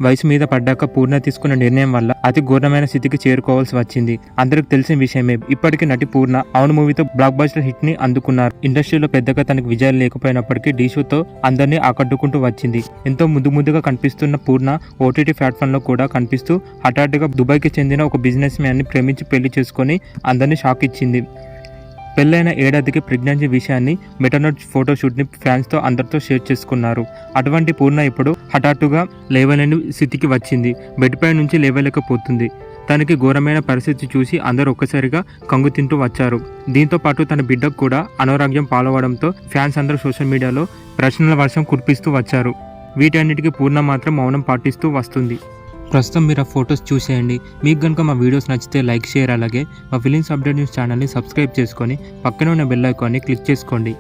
వయసు మీద పడ్డాక పూర్ణ తీసుకున్న నిర్ణయం వల్ల అతి ఘోరమైన స్థితికి చేరుకోవాల్సి వచ్చింది. అందరికి తెలిసిన విషయమే. ఇప్పటికీ నటి పూర్ణ అవును మూవీతో బ్లాక్ బస్టర్ హిట్ ని అందుకున్నారు. ఇండస్ట్రీలో పెద్దగా తనకు విజయాలు లేకపోయినప్పటికీ డీ షోతో అందరినీ ఆకట్టుకుంటూ వచ్చింది. ఎంతో ముద్దుగా కనిపిస్తున్న పూర్ణ ఓటీటీ ప్లాట్ఫామ్ లో కూడా కనిపిస్తూ హఠాత్తుగా దుబాయ్కి చెందిన ఒక బిజినెస్ మ్యాన్ ని ప్రేమించి పెళ్లి చేసుకుని అందరినీ షాక్ ఇచ్చింది. పెళ్లైన ఏడాదికి ప్రెగ్నెన్సీ విషయాన్ని మెటర్నల్ ఫోటోషూట్ని ఫ్యాన్స్తో అందరితో షేర్ చేసుకున్నారు. అటువంటి పూర్ణ ఇప్పుడు హఠాత్తుగా లేవలేని స్థితికి వచ్చింది. బెడ్ పై నుంచి లేవలేకపోతుంది. తనకి ఘోరమైన పరిస్థితి చూసి అందరూ ఒక్కసారిగా కంగు తింటూ వచ్చారు. దీంతో పాటు తన బిడ్డకు కూడా అనారోగ్యం పాలవడంతో ఫ్యాన్స్ అందరూ సోషల్ మీడియాలో ప్రశ్నల వర్షం కురిపిస్తూ వచ్చారు. వీటన్నిటికీ పూర్ణ మాత్రం మౌనం పాటిస్తూ వస్తుంది. ప్రస్తుతం మీరు ఆ ఫొటోస్ చూసేయండి. మీకు కనుక మా వీడియోస్ నచ్చితే లైక్, షేర్, అలాగే మా ఫిలిమ్స్ అప్డేట్ న్యూస్ ఛానల్ని సబ్స్క్రైబ్ చేసుకొని పక్కనే ఉన్న బెల్ ఐకాన్ని క్లిక్ చేసుకోండి.